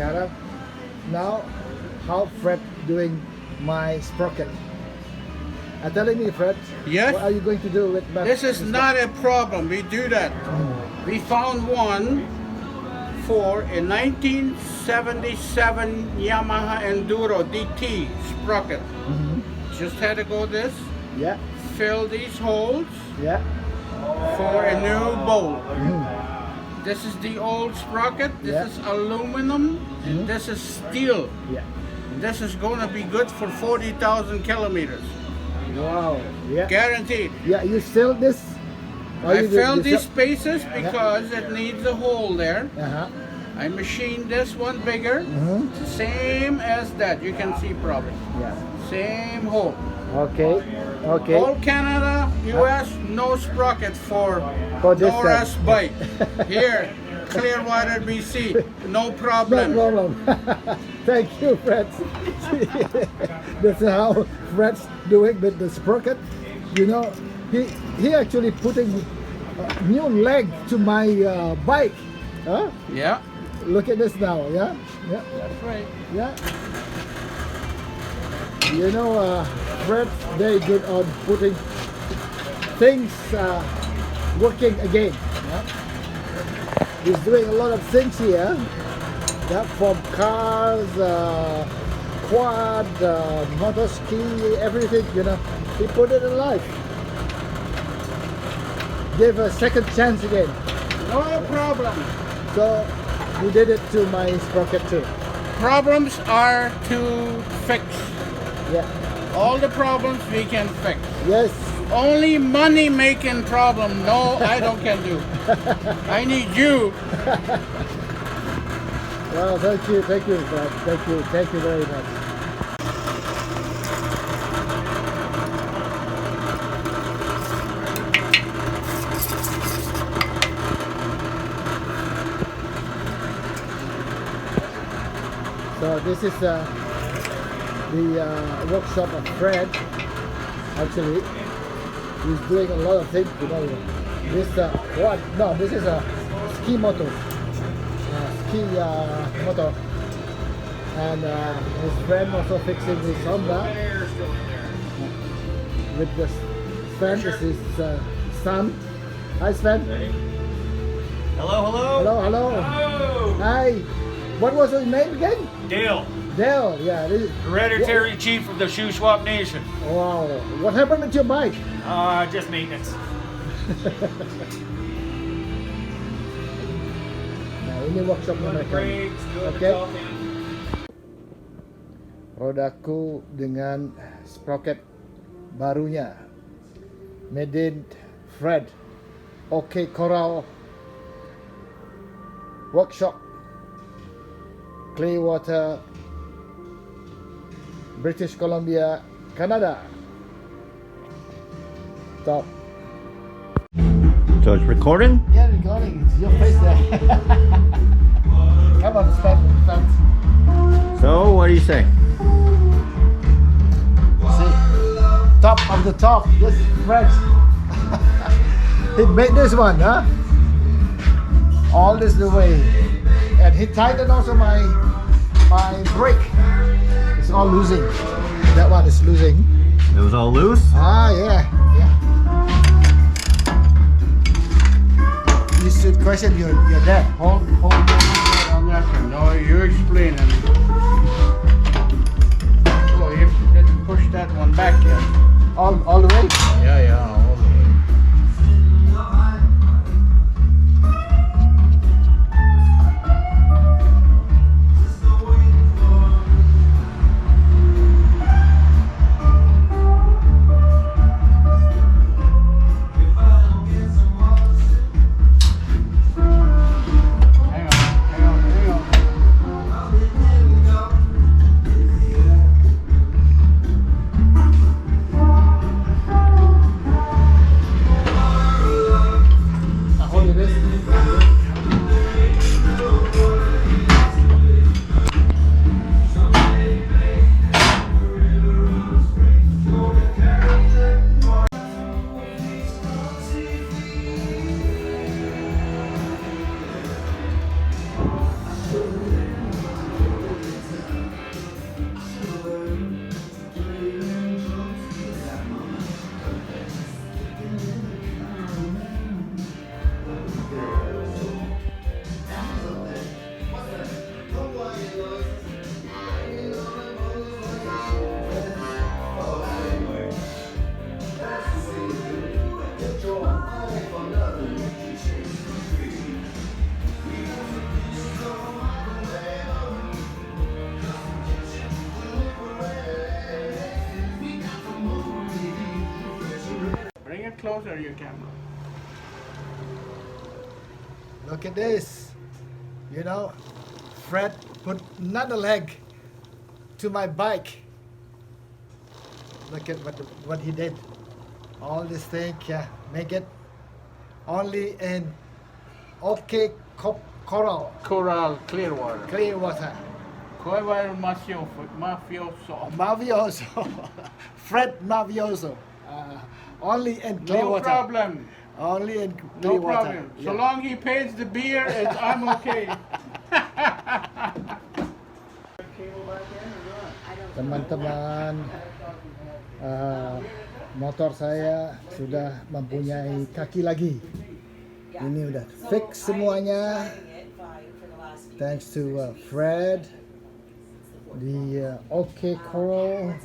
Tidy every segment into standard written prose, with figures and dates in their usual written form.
sekarang. Now, how Fred doing my sprocket? Telling me, Fred. Yes. What are you going to do with my? This is not a problem. We do that. We found one for a 1977 Yamaha Enduro DT sprocket. Just had to go this. Yeah. Fill these holes Yeah. for a new bolt. This is the old sprocket. This Yeah. is aluminum, and this is steel. Yeah. This is going to be good for 40,000 kilometers. Wow. Yeah. Guaranteed. Yeah. You still this? Or I you filled you these spaces because it needs a hole there. Uh-huh. I machined this one bigger, same as that. You can see probably. Yeah. Same hole. Okay. Okay. All Canada, US, no sprocket for this Nora's side. bike. Here, Clearwater, BC, no No problem. problem. Thank you, Fred. That's how Fred's doing with the sprocket. You know, he actually putting a new leg to my bike. Huh? Yeah, Look at this now. Yeah. Yeah. that's right. Yeah. You know, Fred's very good on putting things working again. Yeah? He's doing a lot of things here. Yeah, from cars, quad, motor ski, everything. You know, he put it in life. Give a second chance again. No problem. So he did it to my sprocket too. Problems are to fix. Yeah. All the problems we can fix. Yes. Only money making problem, no, I don't can do. I need you. Well, thank you, Fred. Thank you very much. So this is the workshop of Fred. Actually, he's doing a lot of things. You know, this what? No, this is a ski motor. Ski motor. And his friend also fixing his Honda. With the Sven is his son. Hi, Sven. Hello, hello. Hello, hello. Hello. Hi. What was your name again? Dale, Dale. Yeah. hereditary chief of the Shoe Swap Nation. Wow. What happened with your bike? Just maintenance. Nah, ini workshop Doing the mereka. brakes, doing Okay. the talking. Rodaku dengan sprocket barunya. Made in Fred. OK Coral Workshop. Clearwater, British Columbia, Canada. Top. So it's recording? Yeah, recording. It's your face there. Come on, start. So what do you say? See, top of the top. This is Fred. He made this one, huh? All this the way. And he tightened also my brake. It's all losing. That one is losing. It was all loose? Ah, yeah. You should question your dad. Hold on that one. No, you explain it. Oh, you didn't push that one back yet. All the way? Yeah, all the way. closer your camera. Look at this. You know, Fred put another leg to my bike. Look at what he did. All this thing, yeah, make it only in okay coral, Clearwater. Clearwater. Clearwater mafioso. Mavioso. Fred Mavioso. Only in No Clearwater. problem. Only in No Clearwater. problem. So Yeah. long he pays the beer, I'm okay. Teman-teman, motor saya sudah mempunyai kaki lagi. Ini udah fix semuanya. Thanks to Fred, the OK Coral,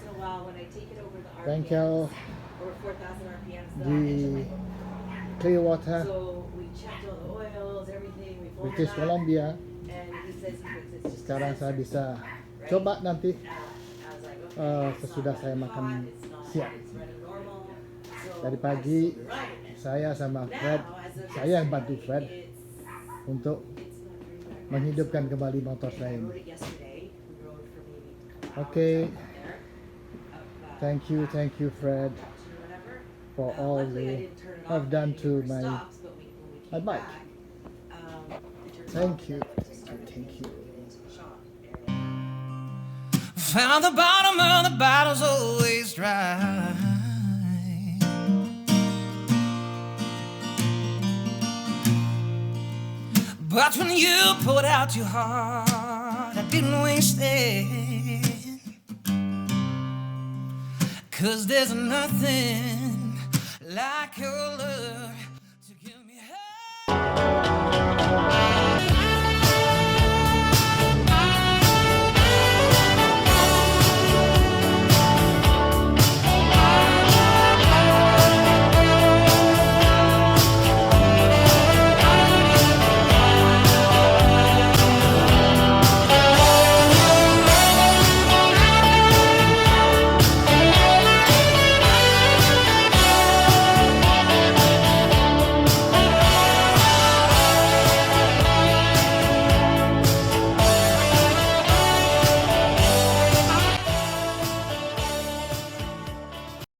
bengkel di Clearwater, British Columbia. Sekarang saya bisa coba nanti sesudah saya makan siang. Dari pagi saya sama Fred, saya yang bantu Fred untuk menghidupkan kembali motor saya ini. Oke. Thank you Fred for all the I've done to my bike. Thank you. Found the bottom of the bottle's always dry. But when you poured out your heart, I didn't waste it. 'Cause there's nothing like your love.